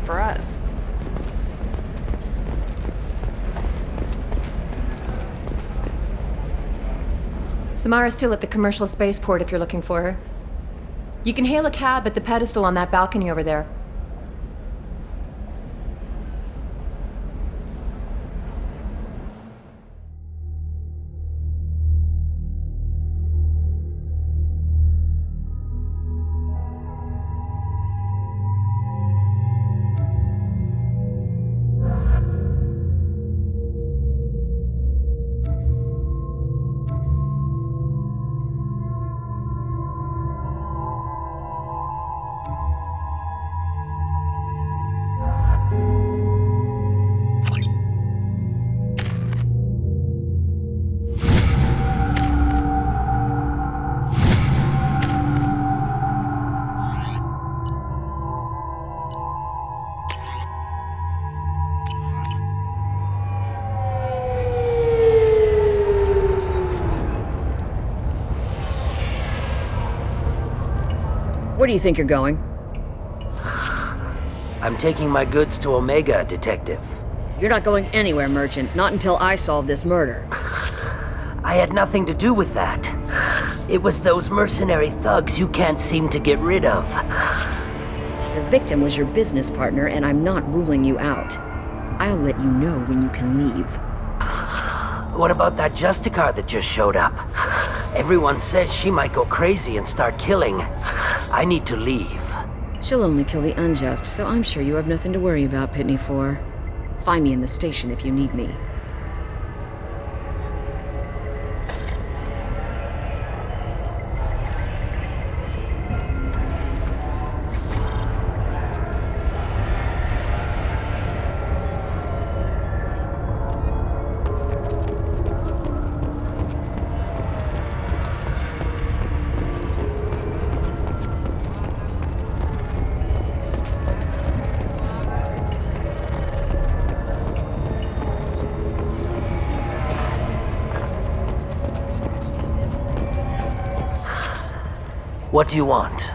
for us. Samara's still at the commercial spaceport if you're looking for her. You can hail a cab at the pedestal on that balcony over there. Where do you think you're going? I'm taking my goods to Omega, Detective. You're not going anywhere, Merchant. Not until I solve this murder. I had nothing to do with that. It was those mercenary thugs you can't seem to get rid of. The victim was your business partner, and I'm not ruling you out. I'll let you know when you can leave. What about that Justicar that just showed up? Everyone says she might go crazy and start killing. I need to leave. She'll only kill the unjust, so I'm sure you have nothing to worry about, Pitney 4. Find me in the station if you need me. What do you want?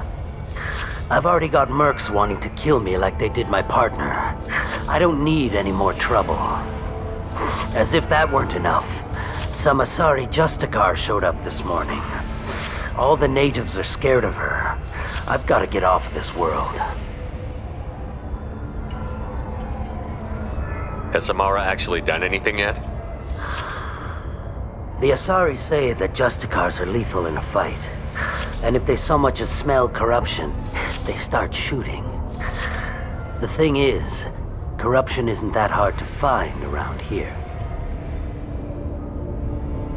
I've already got mercs wanting to kill me like they did my partner. I don't need any more trouble. As if that weren't enough, some Asari Justicar showed up this morning. All the natives are scared of her. I've got to get off of this world. Has Samara actually done anything yet? The Asari say that Justicars are lethal in a fight. And if they so much as smell corruption, they start shooting. The thing is, corruption isn't that hard to find around here.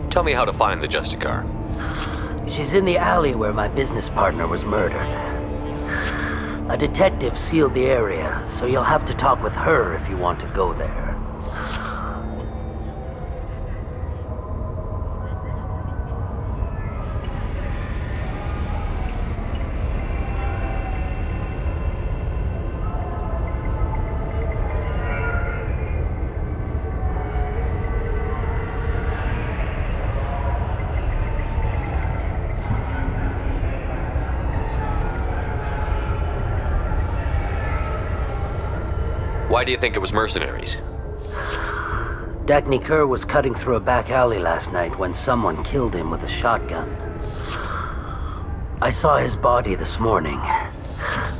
Tell me how to find the Justicar. She's in the alley where my business partner was murdered. A detective sealed the area, so you'll have to talk with her if you want to go there. Why do you think it was mercenaries? Dagny Kerr was cutting through a back alley last night when someone killed him with a shotgun. I saw his body this morning.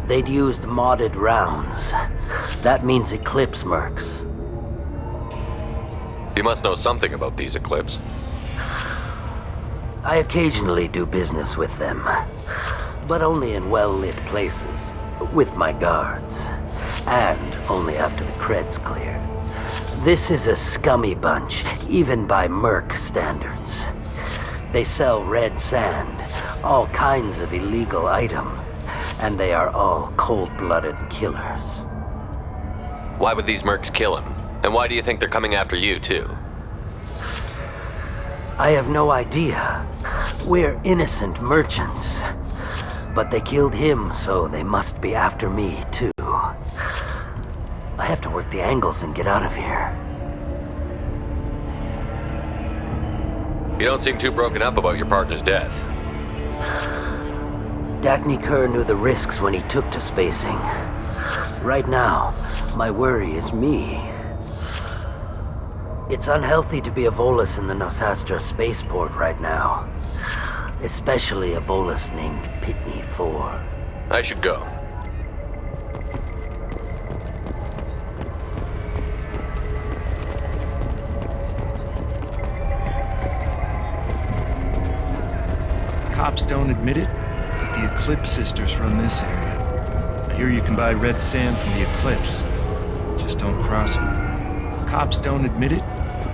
They'd used modded rounds. That means Eclipse mercs. You must know something about these Eclipse. I occasionally do business with them, but only in well-lit places, with my guards. And only after the cred's clear. This is a scummy bunch, even by merc standards. They sell red sand, all kinds of illegal items, and they are all cold-blooded killers. Why would these mercs kill him? And why do you think they're coming after you, too? I have no idea. We're innocent merchants. But they killed him, so they must be after me, too. I have to work the angles and get out of here. You don't seem too broken up about your partner's death. Dagny Kerr knew the risks when he took to spacing. Right now, my worry is me. It's unhealthy to be a Volus in the Nosastra spaceport right now. Especially a Volus named Pitney 4. I should go. Cops don't admit it, but the Eclipse sisters run this area. I hear you can buy red sand from the Eclipse. Just don't cross them. Cops don't admit it,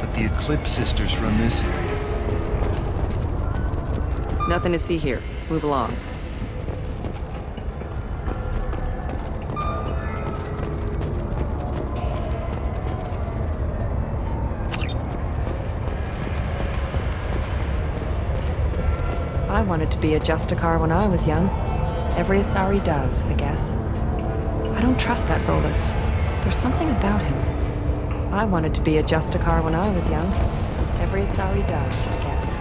but the Eclipse sisters run this area. Nothing to see here. Move along. I wanted to be a Justicar when I was young. Every Asari does, I guess. I don't trust that Volus. There's something about him. I wanted to be a Justicar when I was young. Every Asari does, I guess.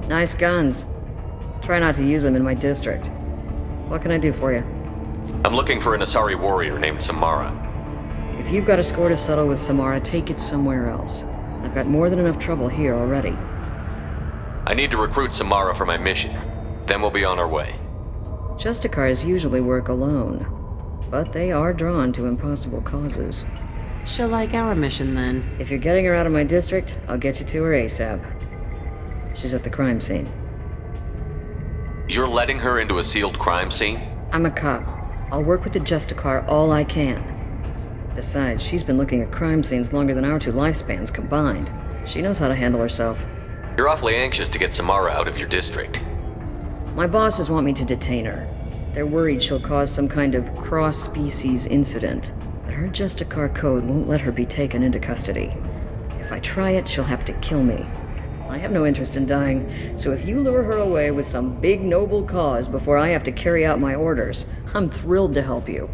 Nice guns. Try not to use them in my district. What can I do for you? I'm looking for an Asari warrior named Samara. If you've got a score to settle with Samara, take it somewhere else. I've got more than enough trouble here already. I need to recruit Samara for my mission. Then we'll be on our way. Justicars usually work alone, but they are drawn to impossible causes. She'll like our mission, then. If you're getting her out of my district, I'll get you to her ASAP. She's at the crime scene. You're letting her into a sealed crime scene? I'm a cop. I'll work with the Justicar all I can. Besides, she's been looking at crime scenes longer than our two lifespans combined. She knows how to handle herself. You're awfully anxious to get Samara out of your district. My bosses want me to detain her. They're worried she'll cause some kind of cross-species incident, but her Justicar code won't let her be taken into custody. If I try it, she'll have to kill me. I have no interest in dying, so if you lure her away with some big noble cause before I have to carry out my orders, I'm thrilled to help you.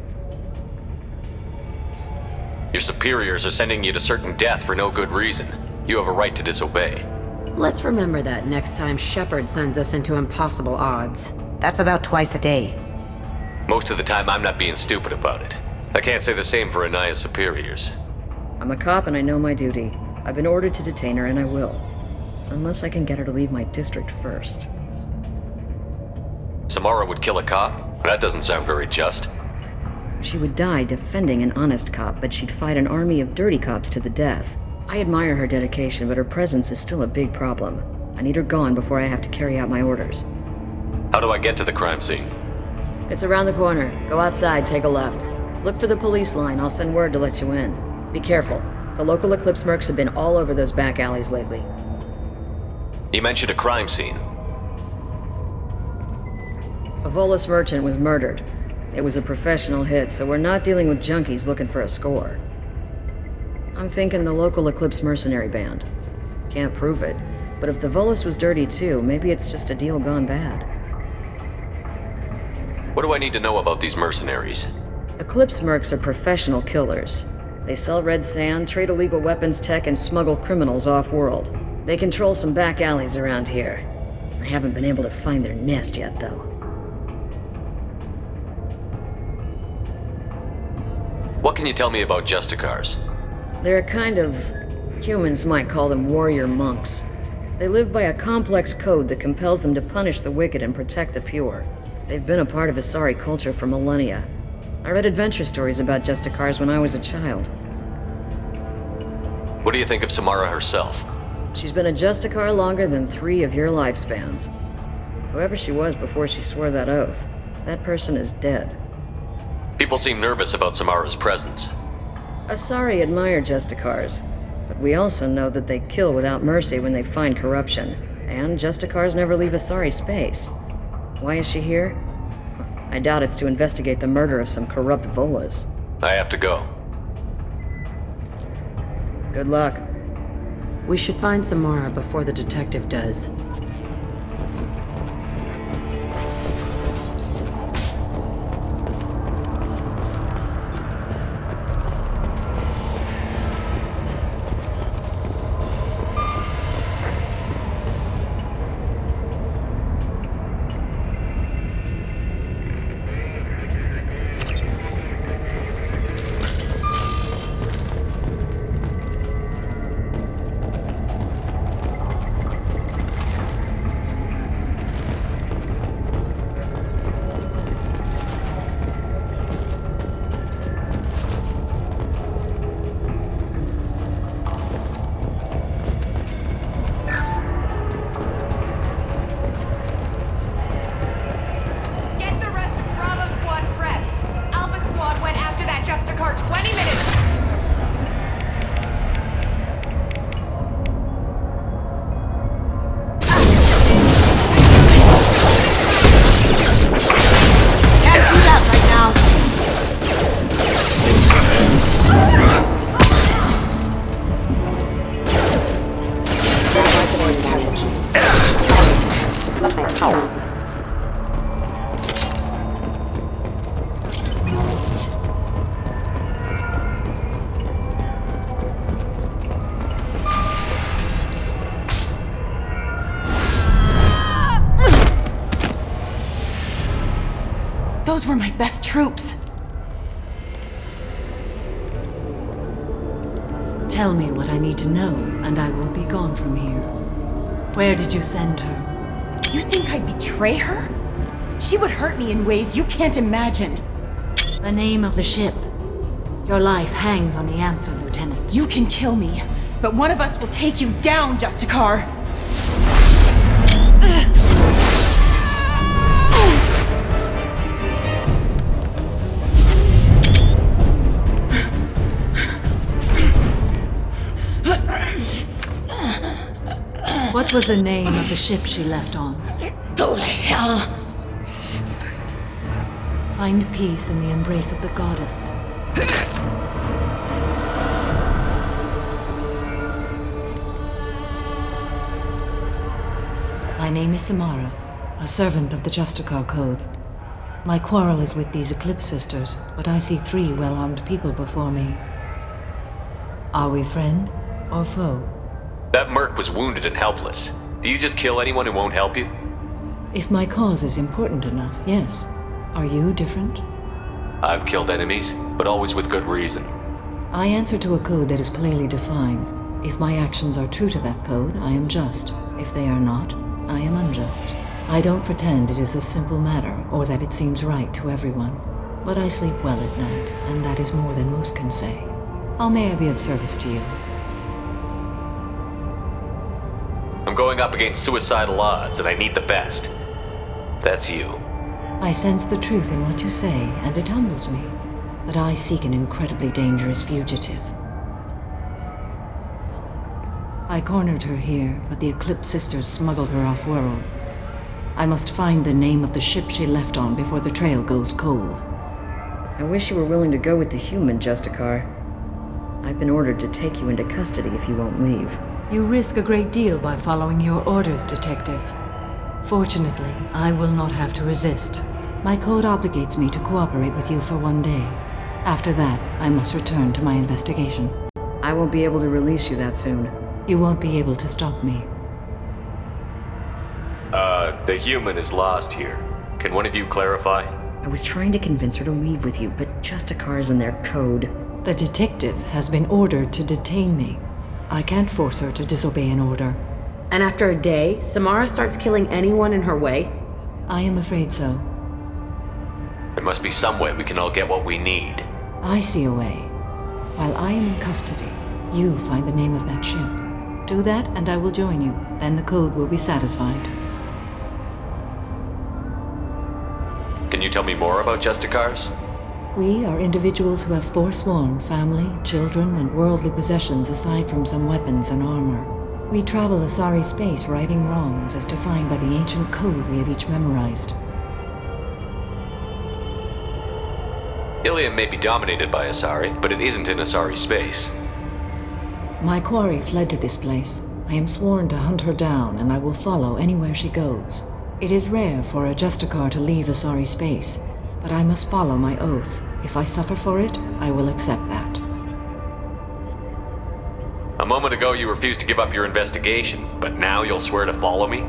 Your superiors are sending you to certain death for no good reason. You have a right to disobey. Let's remember that next time Shepard sends us into impossible odds. That's about twice a day. Most of the time, I'm not being stupid about it. I can't say the same for Anaya's superiors. I'm a cop and I know my duty. I've been ordered to detain her and I will. Unless I can get her to leave my district first. Samara would kill a cop? That doesn't sound very just. She would die defending an honest cop, but she'd fight an army of dirty cops to the death. I admire her dedication, but her presence is still a big problem. I need her gone before I have to carry out my orders. How do I get to the crime scene? It's around the corner. Go outside, take a left. Look for the police line. I'll send word to let you in. Be careful. The local Eclipse mercs have been all over those back alleys lately. You mentioned a crime scene. A Volus merchant was murdered. It was a professional hit, so we're not dealing with junkies looking for a score. I'm thinking the local Eclipse mercenary band. Can't prove it, but if the Volus was dirty too, maybe it's just a deal gone bad. What do I need to know about these mercenaries? Eclipse mercs are professional killers. They sell red sand, trade illegal weapons tech, and smuggle criminals off-world. They control some back alleys around here. I haven't been able to find their nest yet, though. What can you tell me about Justicars? They're a kind of... humans might call them warrior monks. They live by a complex code that compels them to punish the wicked and protect the pure. They've been a part of Asari culture for millennia. I read adventure stories about Justicars when I was a child. What do you think of Samara herself? She's been a Justicar longer than 3 of your lifespans. Whoever she was before she swore that oath, that person is dead. People seem nervous about Samara's presence. Asari admire Justicars, but we also know that they kill without mercy when they find corruption, and Justicars never leave Asari space. Why is she here? I doubt it's to investigate the murder of some corrupt Volus. I have to go. Good luck. We should find Samara before the detective does. Those were my best troops. Tell me what I need to know, and I will be gone from here. Where did you send her? You think I'd betray her? She would hurt me in ways you can't imagine. The name of the ship. Your life hangs on the answer, Lieutenant. You can kill me, but one of us will take you down, Justicar! What was the name of the ship she left on? Go to hell! Find peace in the embrace of the goddess. My name is Samara, a servant of the Justicar Code. My quarrel is with these Eclipse Sisters, but I see 3 well-armed people before me. Are we friend or foe? That merc was wounded and helpless. Do you just kill anyone who won't help you? If my cause is important enough, yes. Are you different? I've killed enemies, but always with good reason. I answer to a code that is clearly defined. If my actions are true to that code, I am just. If they are not, I am unjust. I don't pretend it is a simple matter, or that it seems right to everyone. But I sleep well at night, and that is more than most can say. How may I be of service to you? I'm going up against suicidal odds, and I need the best. That's you. I sense the truth in what you say, and it humbles me. But I seek an incredibly dangerous fugitive. I cornered her here, but the Eclipse Sisters smuggled her off-world. I must find the name of the ship she left on before the trail goes cold. I wish you were willing to go with the human, Justicar. I've been ordered to take you into custody if you won't leave. You risk a great deal by following your orders, Detective. Fortunately, I will not have to resist. My code obligates me to cooperate with you for 1 day. After that, I must return to my investigation. I won't be able to release you that soon. You won't be able to stop me. The human is lost here. Can one of you clarify? I was trying to convince her to leave with you, but Justicar's in their code. The detective has been ordered to detain me. I can't force her to disobey an order. And after a day, Samara starts killing anyone in her way? I am afraid so. There must be some way we can all get what we need. I see a way. While I am in custody, you find the name of that ship. Do that and I will join you. Then the code will be satisfied. Can you tell me more about Justicars? We are individuals who have forsworn family, children, and worldly possessions aside from some weapons and armor. We travel Asari space righting wrongs as defined by the ancient code we have each memorized. Ilium may be dominated by Asari, but it isn't in Asari space. My quarry fled to this place. I am sworn to hunt her down, and I will follow anywhere she goes. It is rare for a Justicar to leave Asari space, but I must follow my oath. If I suffer for it, I will accept that. A moment ago you refused to give up your investigation, but now you'll swear to follow me?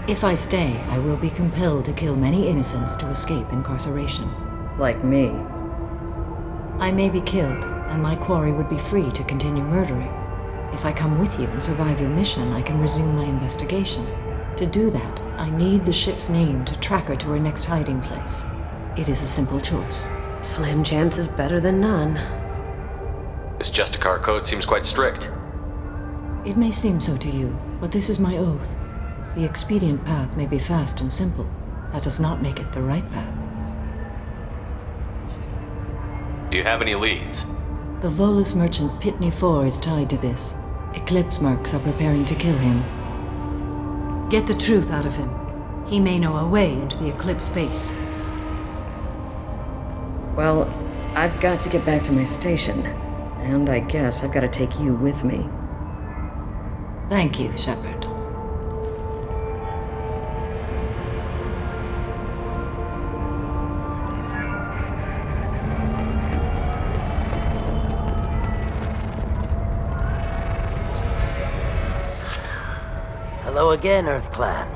If I stay, I will be compelled to kill many innocents to escape incarceration. Like me. I may be killed, and my quarry would be free to continue murdering. If I come with you and survive your mission, I can resume my investigation. To do that, I need the ship's name to track her to her next hiding place. It is a simple choice. Slim chance is better than none. This Justicar code seems quite strict. It may seem so to you, but this is my oath. The expedient path may be fast and simple. That does not make it the right path. Do you have any leads? The Volus merchant Pitney 4 is tied to this. Eclipse mercs are preparing to kill him. Get the truth out of him. He may know a way into the Eclipse base. Well, I've got to get back to my station. And I guess I've got to take you with me. Thank you, Shepard. Hello again, Earth Clan.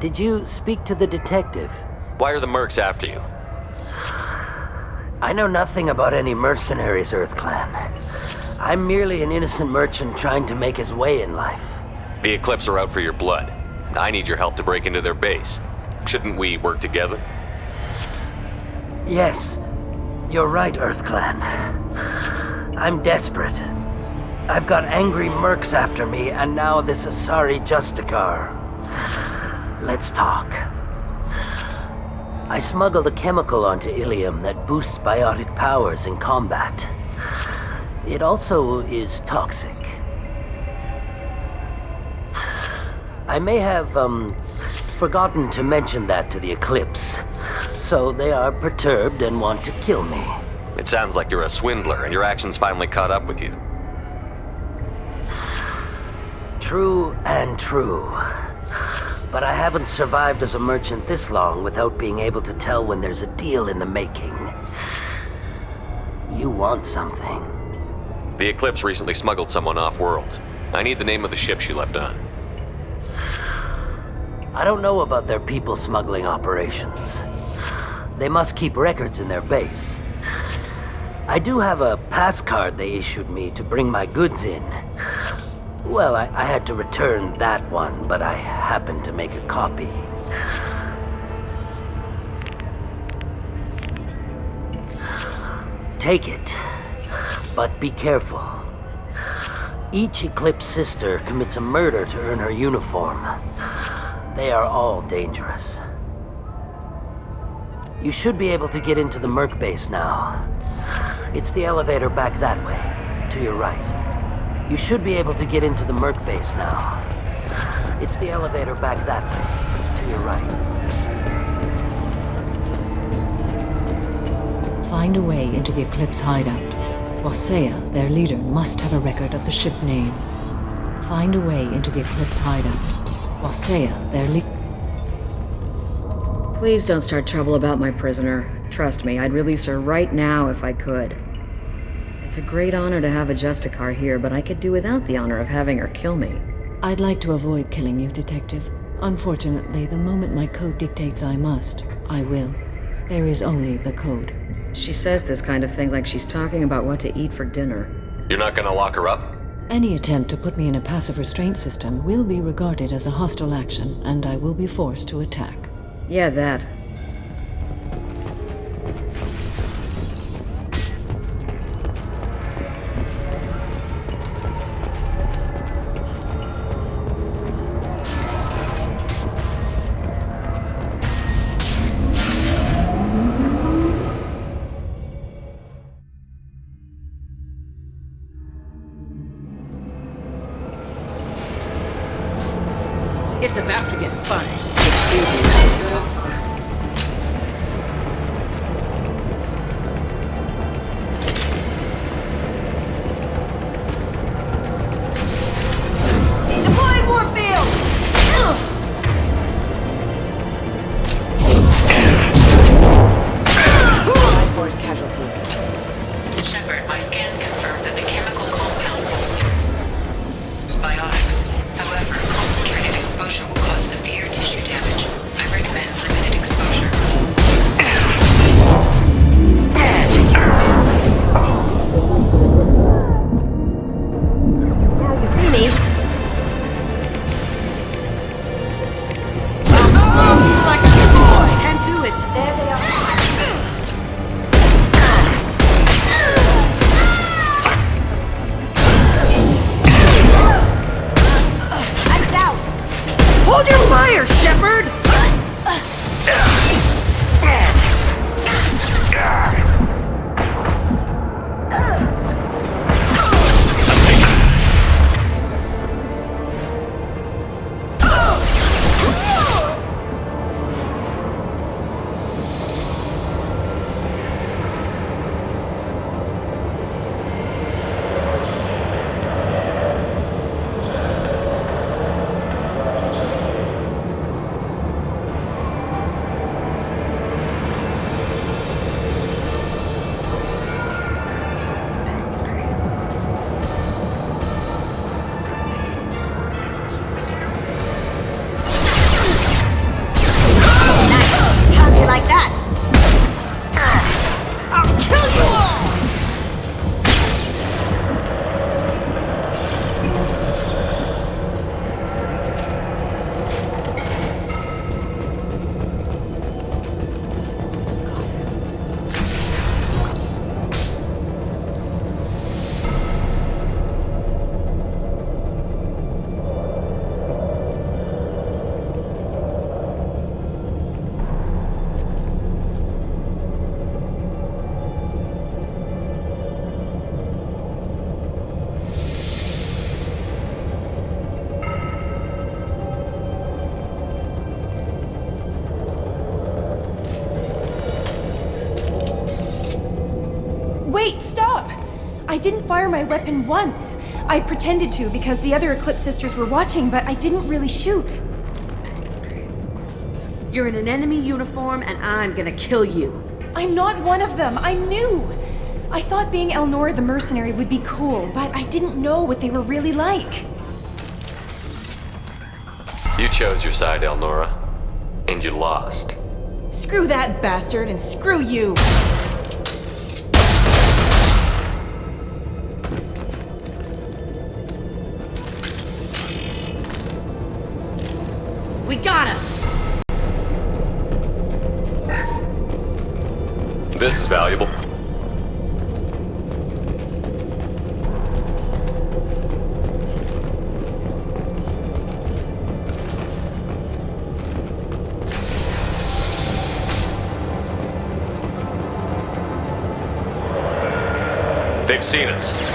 Did you speak to the detective? Why are the mercs after you? I know nothing about any mercenaries, Earth Clan. I'm merely an innocent merchant trying to make his way in life. The Eclipse are out for your blood. I need your help to break into their base. Shouldn't we work together? Yes, you're right, Earth Clan. I'm desperate. I've got angry mercs after me, and now this Asari Justicar. Let's talk. I smuggled a chemical onto Ilium that boosts biotic powers in combat. It also is toxic. I may have, forgotten to mention that to the Eclipse, so they are perturbed and want to kill me. It sounds like you're a swindler, and your actions finally caught up with you. True and true. But I haven't survived as a merchant this long without being able to tell when there's a deal in the making. You want something. The Eclipse recently smuggled someone off-world. I need the name of the ship she left on. I don't know about their people smuggling operations. They must keep records in their base. I do have a pass card they issued me to bring my goods in. Well, I had to return that one, but I happened to make a copy. Take it, but be careful. Each Eclipse sister commits a murder to earn her uniform. They are all dangerous. You should be able to get into the Merc base now. It's the elevator back that way, to your right. You should be able to get into the Merc base now. It's the elevator back that way, to your right. Find a way into the Eclipse hideout. Wasea, their leader, must have a record of the ship name. Find a way into the Eclipse hideout. Wasea, their leader... Please don't start trouble about my prisoner. Trust me, I'd release her right now if I could. It's a great honor to have a Justicar here, but I could do without the honor of having her kill me. I'd like to avoid killing you, Detective. Unfortunately, the moment my code dictates I must, I will. There is only the code. She says this kind of thing like she's talking about what to eat for dinner. You're not gonna lock her up? Any attempt to put me in a passive restraint system will be regarded as a hostile action, and I will be forced to attack. Yeah, that. It's about to get fun. Excuse me. Wait, stop! I didn't fire my weapon once. I pretended to because the other Eclipse sisters were watching, but I didn't really shoot. You're in an enemy uniform, and I'm gonna kill you. I'm not one of them. I knew. I thought being Elnora the mercenary would be cool, but I didn't know what they were really like. You chose your side, Elnora, and you lost. Screw that bastard and screw you! We got him! This is valuable. They've seen us.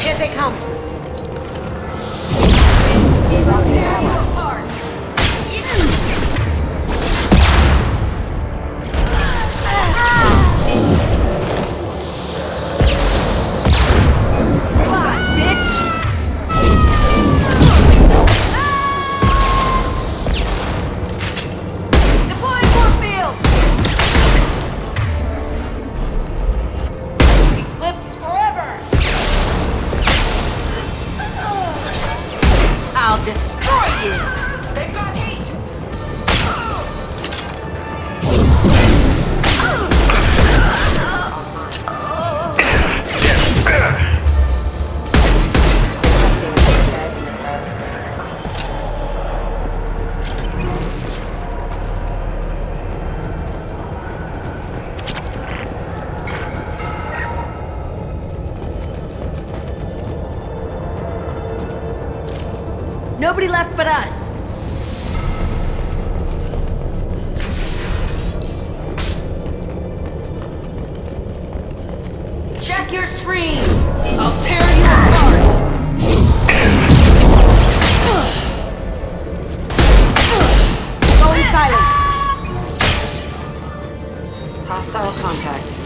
Here they come! I'll destroy you! They've got heat! Nobody left but us! Check your screens! I'll tear you apart! Going silent! Hostile contact.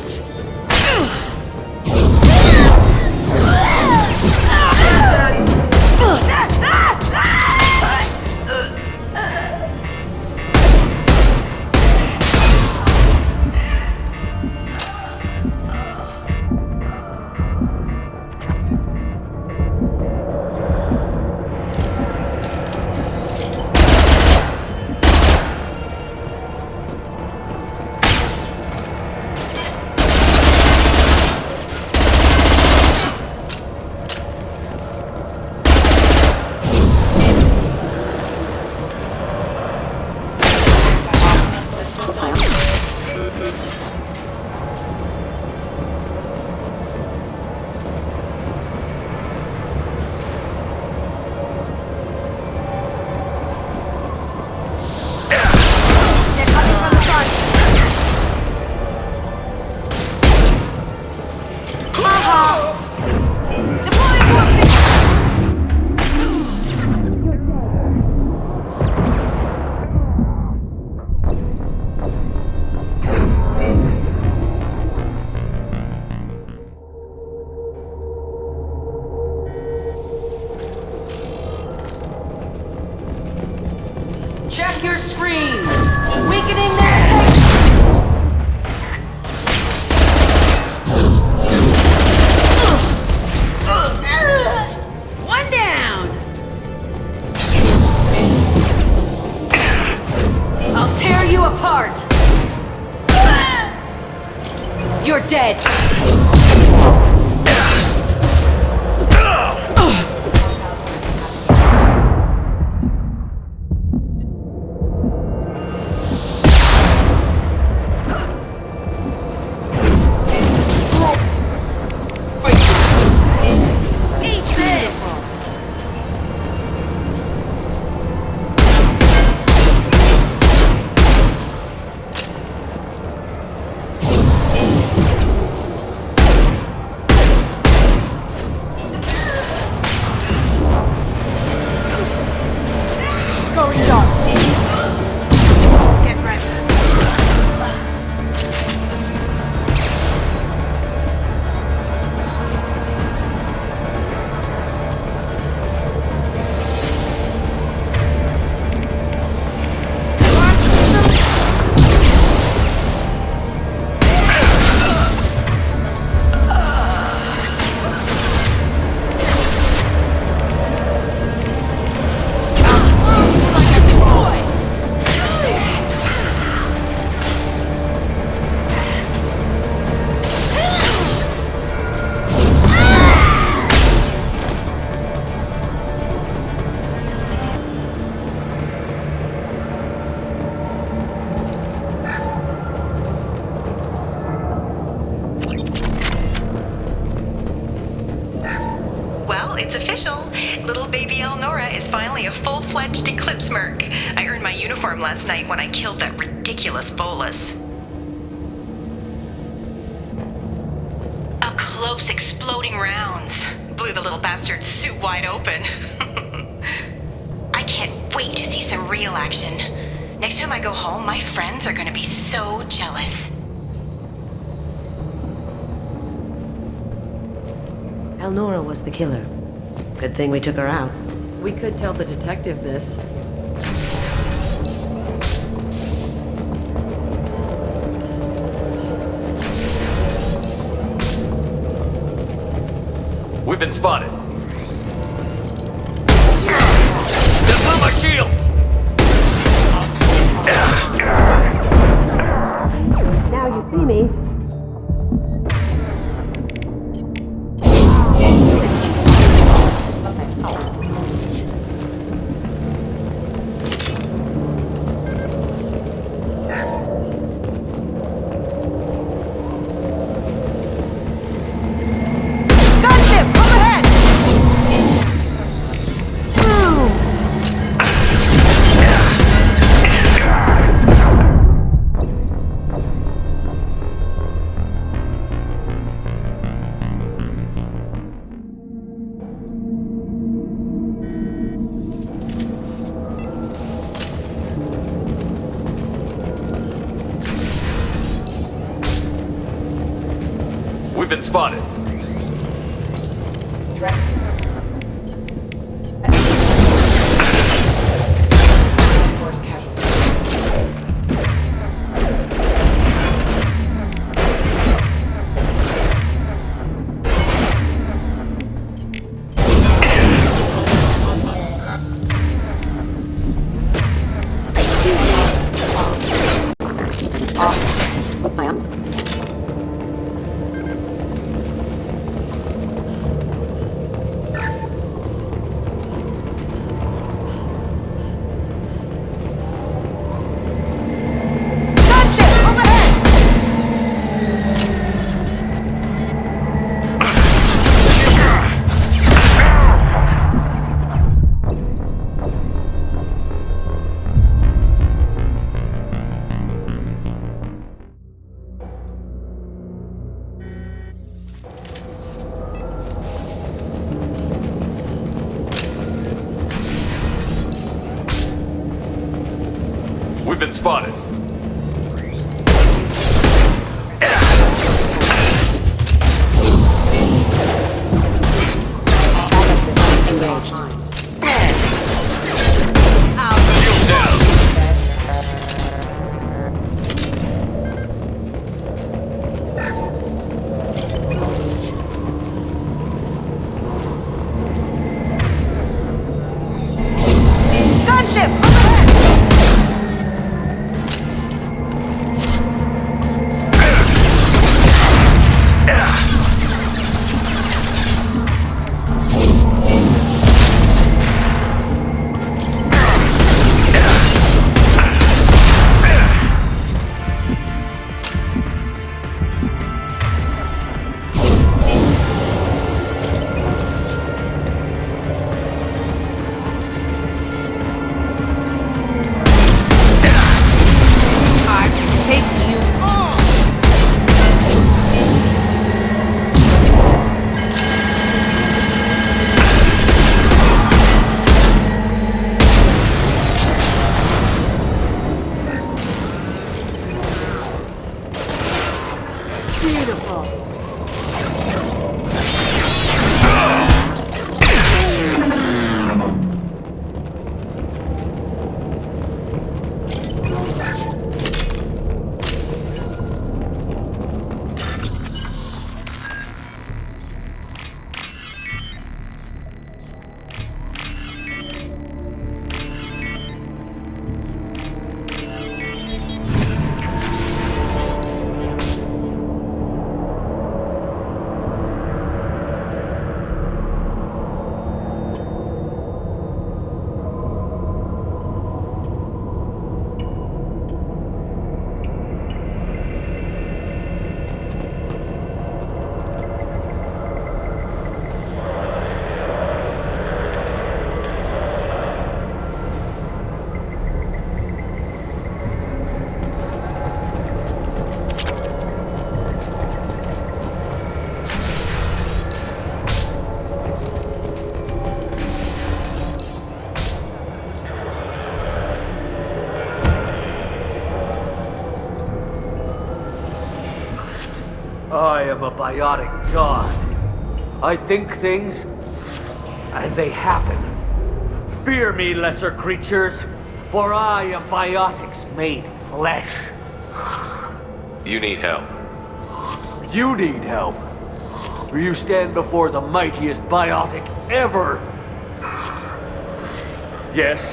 your screens! Weakening their tank! One down! I'll tear you apart! You're dead! It's official. Little baby Elnora is finally a full-fledged Eclipse merc. I earned my uniform last night when I killed that ridiculous bolus. Up close, exploding rounds. Blew the little bastard's suit wide open. I can't wait to see some real action. Next time I go home, my friends are gonna be so jealous. Elnora was the killer. Good thing we took her out. We could tell the detective this. We've been spotted. That's not my shield! Now you see me. We've been spotted. We've been spotted. Shield down. am a biotic god. I think things, and they happen. Fear me, lesser creatures, for I am biotics made flesh. You need help. You need help. For you stand before the mightiest biotic ever. Yes,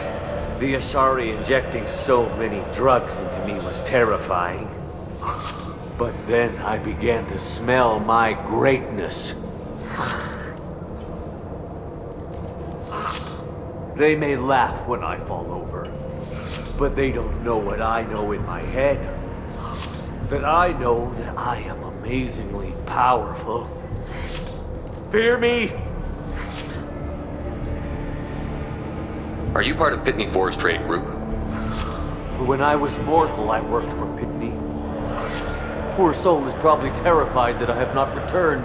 the Asari injecting so many drugs into me was terrifying. But then I began to smell my greatness. They may laugh when I fall over, but they don't know what I know in my head. That I know that I am amazingly powerful. Fear me? Are you part of Pitney Four's trade group? When I was mortal, I worked for Pitney. Poor soul is probably terrified that I have not returned.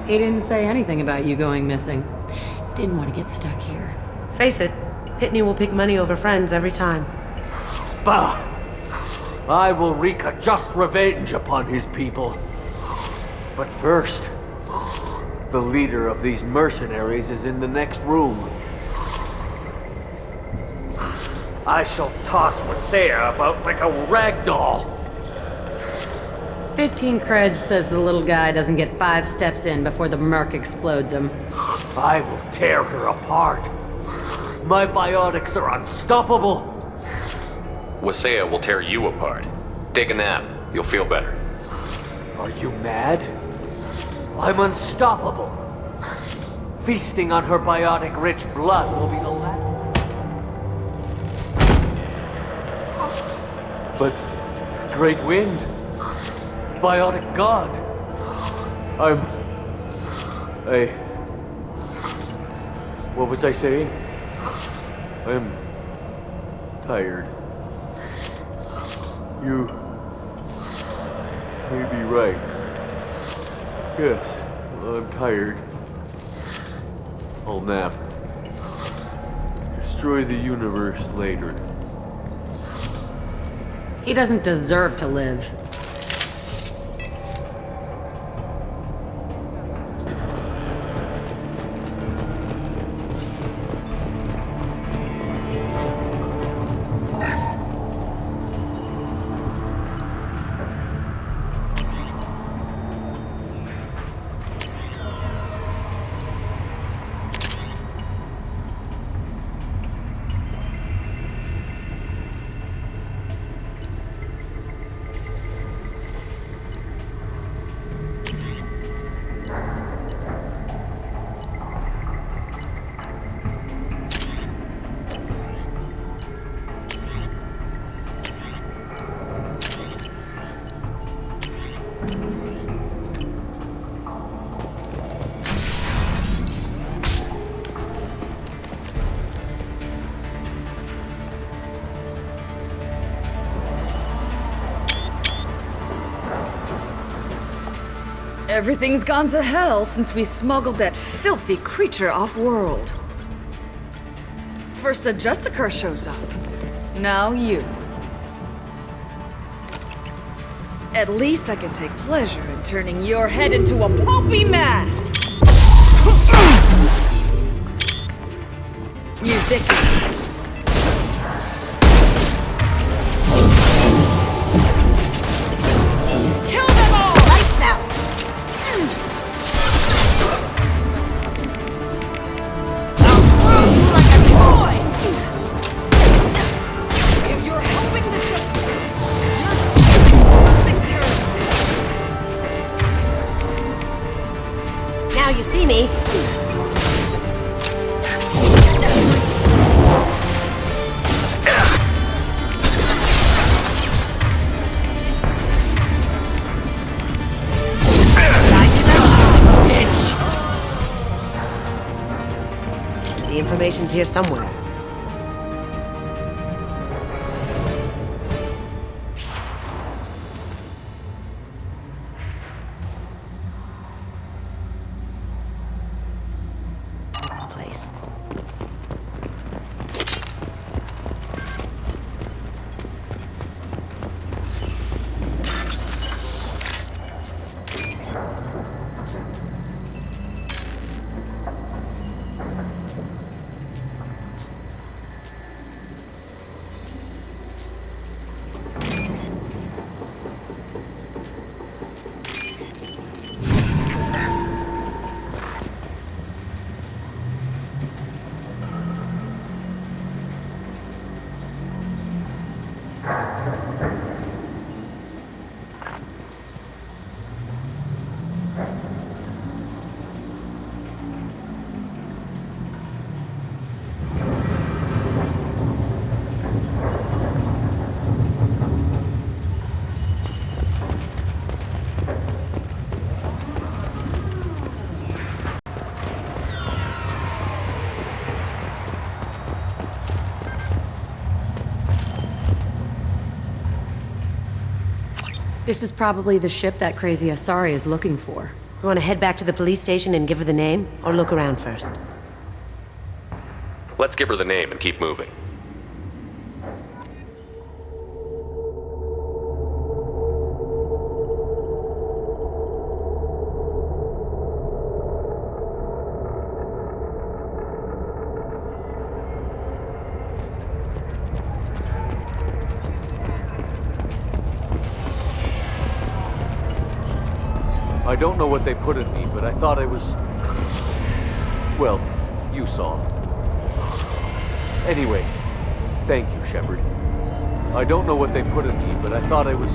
He didn't say anything about you going missing. Didn't want to get stuck here. Face it, Pitney will pick money over friends every time. Bah! I will wreak a just revenge upon his people. But first, the leader of these mercenaries is in the next room. I shall toss Wasea about like a rag doll. 15 creds says the little guy doesn't get 5 steps in before the merc explodes him. I will tear her apart. My biotics are unstoppable. Wasea will tear you apart. Take a nap. You'll feel better. Are you mad? I'm unstoppable. Feasting on her biotic-rich blood will be the last. But great wind. Biotic god. What was I saying? I'm tired. You may be right. Yes, I'm tired. I'll nap. Destroy the universe later. He doesn't deserve to live. Everything's gone to hell since we smuggled that filthy creature off-world. First a Justicar shows up. Now you. At least I can take pleasure in turning your head into a pulpy mass! You victim. Information's here somewhere. Place. This is probably the ship that crazy Asari is looking for. You want to head back to the police station and give her the name, or look around first? Let's give her the name and keep moving. I don't know what they put in me, but I thought I was... Well, you saw. Anyway, thank you, Shepard. I don't know what they put in me, but I thought I was...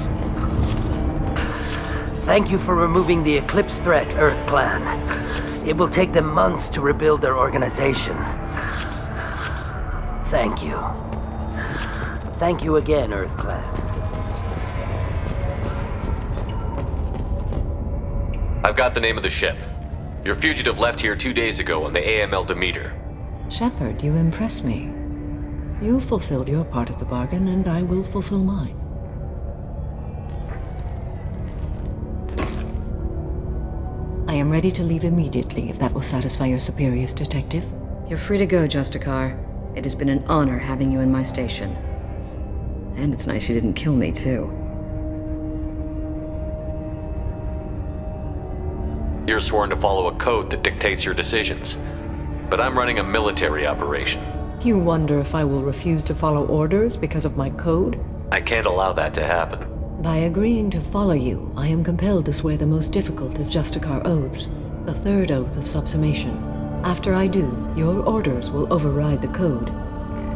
Thank you for removing the Eclipse threat, Earth Clan. It will take them months to rebuild their organization. Thank you. Thank you again, Earth Clan. I've got the name of the ship. Your fugitive left here 2 days ago on the AML Demeter. Shepard, you impress me. You fulfilled your part of the bargain, and I will fulfill mine. I am ready to leave immediately if that will satisfy your superiors, Detective. You're free to go, Justikar. It has been an honor having you in my station. And it's nice you didn't kill me, too. You're sworn to follow a code that dictates your decisions. But I'm running a military operation. You wonder if I will refuse to follow orders because of my code? I can't allow that to happen. By agreeing to follow you, I am compelled to swear the most difficult of Justikar oaths, the third oath of subsumation. After I do, your orders will override the code.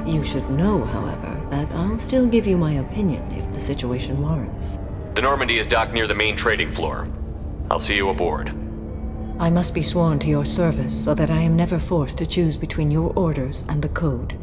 You should know, however, that I'll still give you my opinion if the situation warrants. The Normandy is docked near the main trading floor. I'll see you aboard. I must be sworn to your service so that I am never forced to choose between your orders and the code.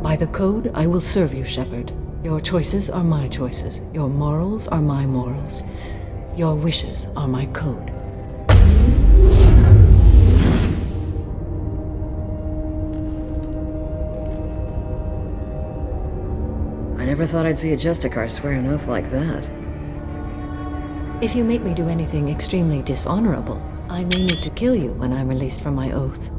By the code, I will serve you, Shepard. Your choices are my choices. Your morals are my morals. Your wishes are my code. I never thought I'd see a Justikar swear an oath like that. If you make me do anything extremely dishonorable, I may need to kill you when I'm released from my oath.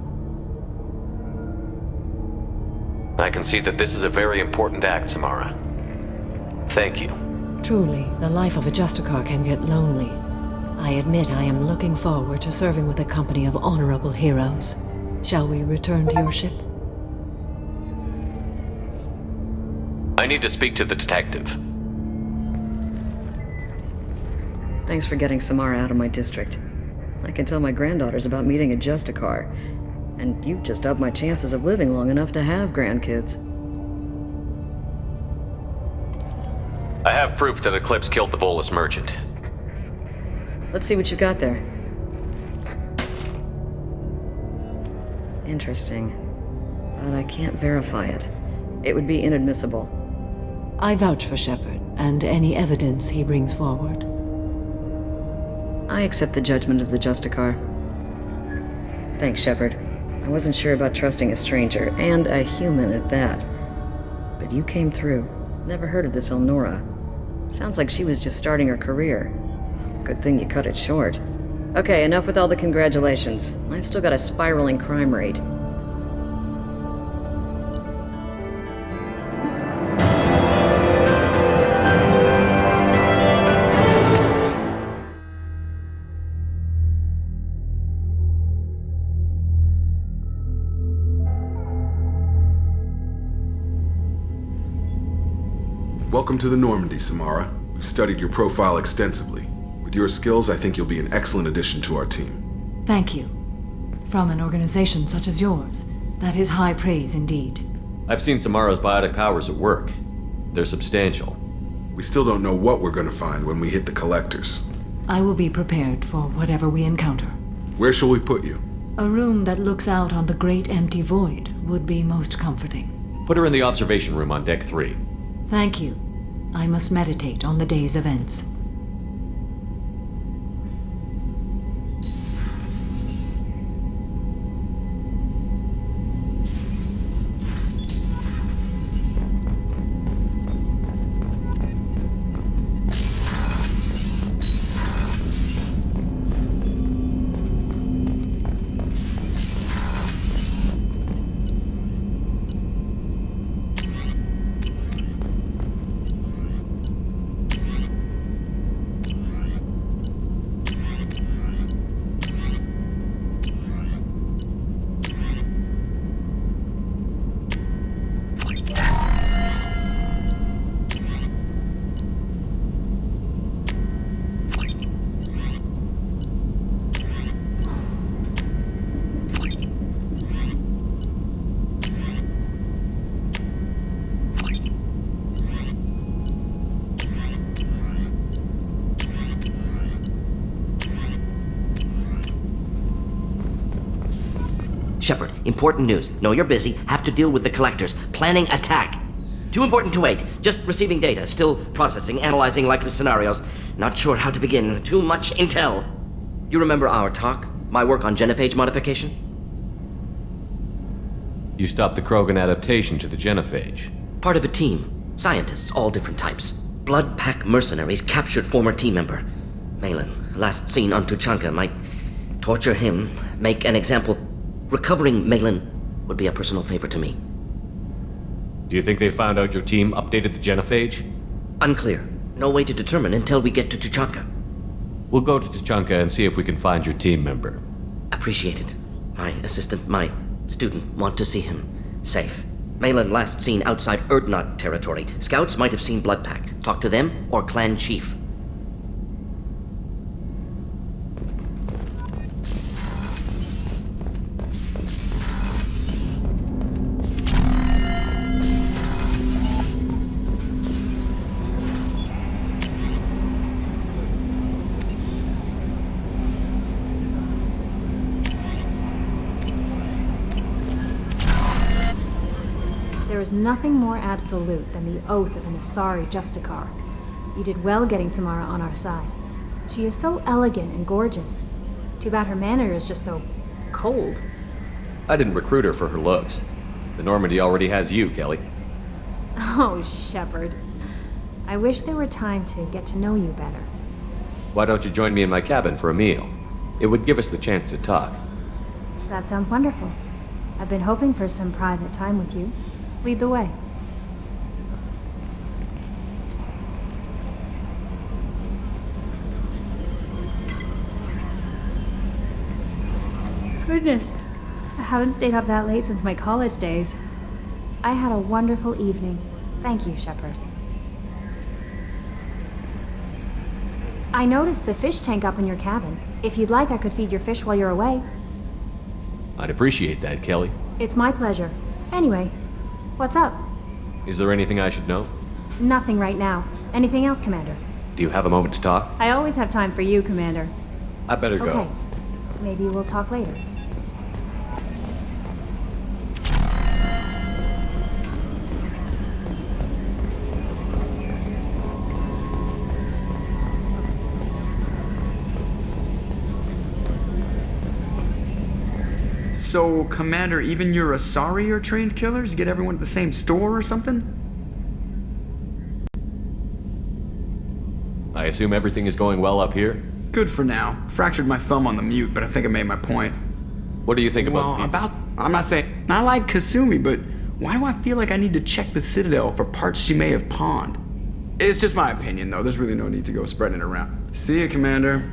I can see that this is a very important act, Samara. Thank you. Truly, the life of a Justikar can get lonely. I admit I am looking forward to serving with a company of honorable heroes. Shall we return to your ship? I need to speak to the detective. Thanks for getting Samara out of my district. I can tell my granddaughters about meeting a Justikar, and you've just upped my chances of living long enough to have grandkids. I have proof that Eclipse killed the Volus merchant. Let's see what you got there. Interesting. But I can't verify it. It would be inadmissible. I vouch for Shepard, and any evidence he brings forward. I accept the judgment of the Justikar. Thanks, Shepard. I wasn't sure about trusting a stranger, and a human at that. But you came through. Never heard of this Elnora. Sounds like she was just starting her career. Good thing you cut it short. Okay, enough with all the congratulations. I've still got a spiraling crime rate. Welcome to the Normandy, Samara. We've studied your profile extensively. With your skills, I think you'll be an excellent addition to our team. Thank you. From an organization such as yours, that is high praise indeed. I've seen Samara's biotic powers at work. They're substantial. We still don't know what we're going to find when we hit the collectors. I will be prepared for whatever we encounter. Where shall we put you? A room that looks out on the great empty void would be most comforting. Put her in the observation room on deck 3. Thank you. I must meditate on the day's events. Shepard, important news. Know you're busy. Have to deal with the collectors. Planning attack. Too important to wait. Just receiving data. Still processing, analyzing likely scenarios. Not sure how to begin. Too much intel. You remember our talk? My work on genophage modification? You stopped the Krogan adaptation to the genophage. Part of a team. Scientists, all different types. Blood Pack mercenaries captured former team member. Malin, last seen on Tuchanka, might torture him, make an example. Recovering Malin would be a personal favor to me. Do you think they found out your team updated the genophage? Unclear. No way to determine until we get to Tuchanka. We'll go to Tuchanka and see if we can find your team member. Appreciate it. My assistant, my student, want to see him safe. Malin last seen outside Erdnot territory. Scouts might have seen Blood Pack. Talk to them or clan chief. There is nothing more absolute than the oath of an Asari Justicar. You did well getting Samara on our side. She is so elegant and gorgeous. Too bad her manner is just so cold. I didn't recruit her for her looks. The Normandy already has you, Kelly. Oh, Shepard. I wish there were time to get to know you better. Why don't you join me in my cabin for a meal? It would give us the chance to talk. That sounds wonderful. I've been hoping for some private time with you. Lead the way. Goodness, I haven't stayed up that late since my college days. I had a wonderful evening. Thank you, Shepard. I noticed the fish tank up in your cabin. If you'd like, I could feed your fish while you're away. I'd appreciate that, Kelly. It's my pleasure. Anyway, what's up? Is there anything I should know? Nothing right now. Anything else, Commander? Do you have a moment to talk? I always have time for you, Commander. I better go. Okay. Maybe we'll talk later. So, Commander, even your Asari are trained killers? Get everyone at the same store or something? I assume everything is going well up here? Good for now. Fractured my thumb on the mute, but I think I made my point. What do you think about I'm not saying... I like Kasumi, but why do I feel like I need to check the Citadel for parts she may have pawned? It's just my opinion, though. There's really no need to go spreading it around. See you, Commander.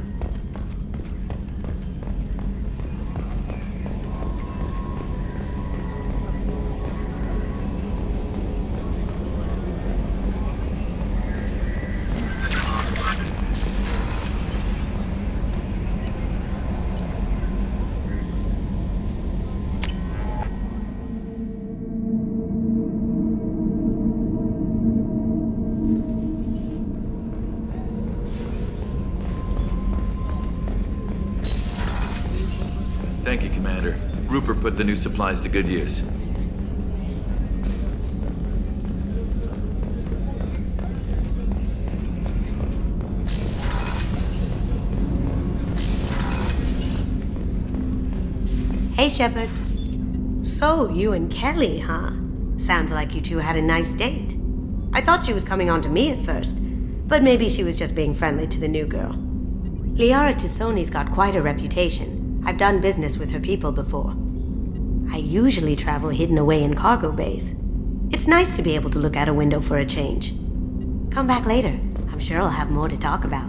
Thank you, Commander. Rupert put the new supplies to good use. Hey, Shepard. So, you and Kelly, huh? Sounds like you two had a nice date. I thought she was coming on to me at first, but maybe she was just being friendly to the new girl. Liara Tassoni's got quite a reputation. I've done business with her people before. I usually travel hidden away in cargo bays. It's nice to be able to look out a window for a change. Come back later. I'm sure I'll have more to talk about.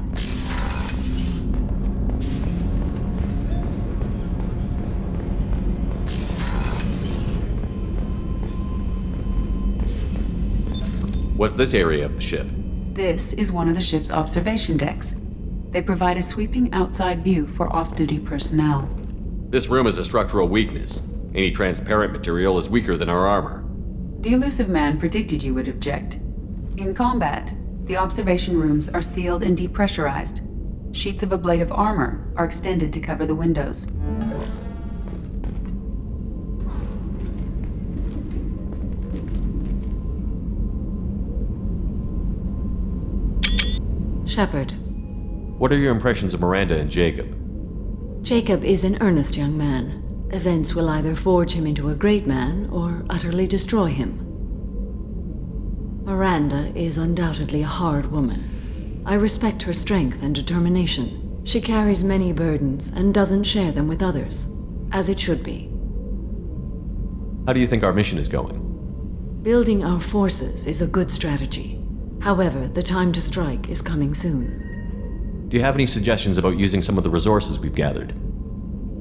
What's this area of the ship? This is one of the ship's observation decks. They provide a sweeping outside view for off-duty personnel. This room is a structural weakness. Any transparent material is weaker than our armor. The elusive man predicted you would object. In combat, the observation rooms are sealed and depressurized. Sheets of ablative armor are extended to cover the windows. Shepard. What are your impressions of Miranda and Jacob? Jacob is an earnest young man. Events will either forge him into a great man or utterly destroy him. Miranda is undoubtedly a hard woman. I respect her strength and determination. She carries many burdens and doesn't share them with others, as it should be. How do you think our mission is going? Building our forces is a good strategy. However, the time to strike is coming soon. Do you have any suggestions about using some of the resources we've gathered?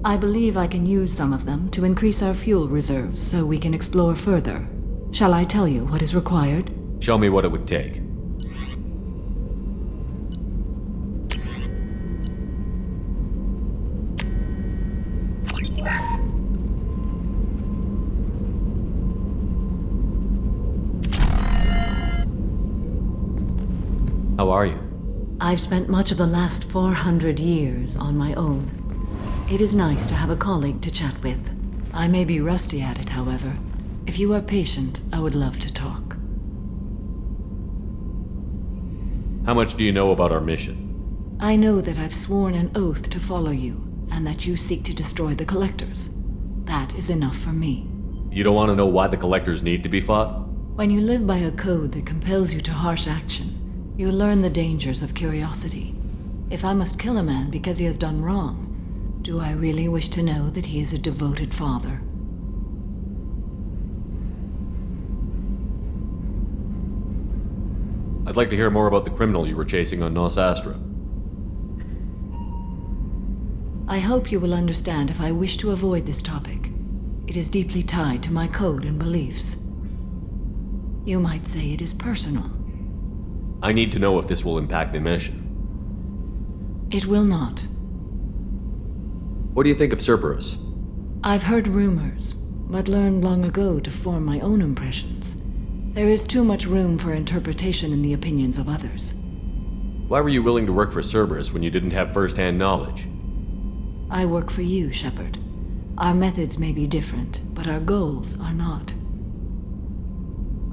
I believe I can use some of them to increase our fuel reserves so we can explore further. Shall I tell you what is required? Show me what it would take. How are you? I've spent much of the last 400 years on my own. It is nice to have a colleague to chat with. I may be rusty at it, however. If you are patient, I would love to talk. How much do you know about our mission? I know that I've sworn an oath to follow you, and that you seek to destroy the Collectors. That is enough for me. You don't want to know why the Collectors need to be fought? When you live by a code that compels you to harsh action, you learn the dangers of curiosity. If I must kill a man because he has done wrong, do I really wish to know that he is a devoted father? I'd like to hear more about the criminal you were chasing on Nos Astra. I hope you will understand if I wish to avoid this topic. It is deeply tied to my code and beliefs. You might say it is personal. I need to know if this will impact the mission. It will not. What do you think of Cerberus? I've heard rumors, but learned long ago to form my own impressions. There is too much room for interpretation in the opinions of others. Why were you willing to work for Cerberus when you didn't have first-hand knowledge? I work for you, Shepard. Our methods may be different, but our goals are not.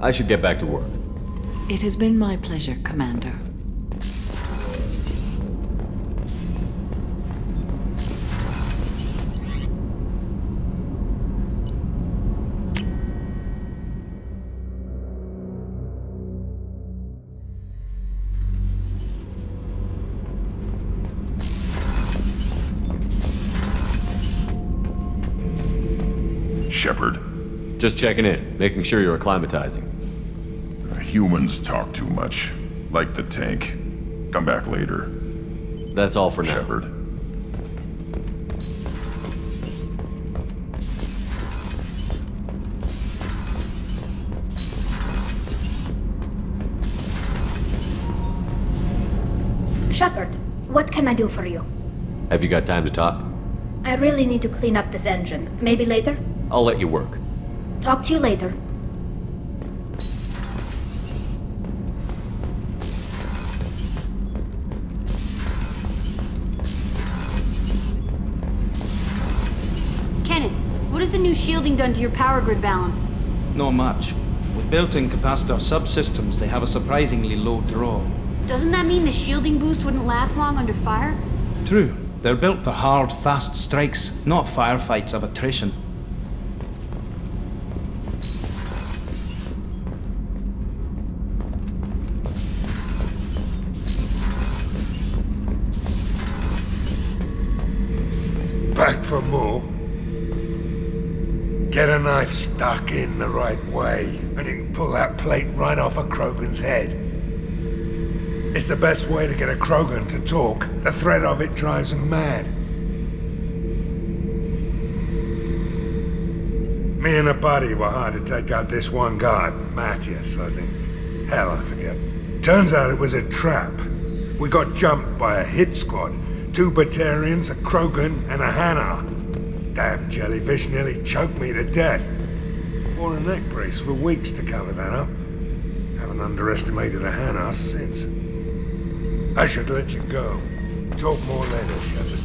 I should get back to work. It has been my pleasure, Commander. Shepard. Just checking in, making sure you're acclimatizing. Humans talk too much. Like the tank. Come back later. That's all for now. Shepard. Shepard, what can I do for you? Have you got time to talk? I really need to clean up this engine. Maybe later? I'll let you work. Talk to you later. Kenneth, what has the new shielding done to your power grid balance? Not much. With built-in capacitor subsystems, they have a surprisingly low draw. Doesn't that mean the shielding boost wouldn't last long under fire? True. They're built for hard, fast strikes, not firefights of attrition. Back for more? Get a knife stuck in the right way, and you can pull that plate right off a Krogan's head. It's the best way to get a Krogan to talk. The threat of it drives them mad. Me and a buddy were hired to take out this one guard, Matthias, I think. Hell, I forget. Turns out it was a trap. We got jumped by a hit squad. 2 Batarians, a Krogan, and a Hanar. Damn jellyfish nearly choked me to death. Wore a neck brace for weeks to cover that up. Haven't underestimated a Hanar since. I should let you go. Talk more later, Shepard.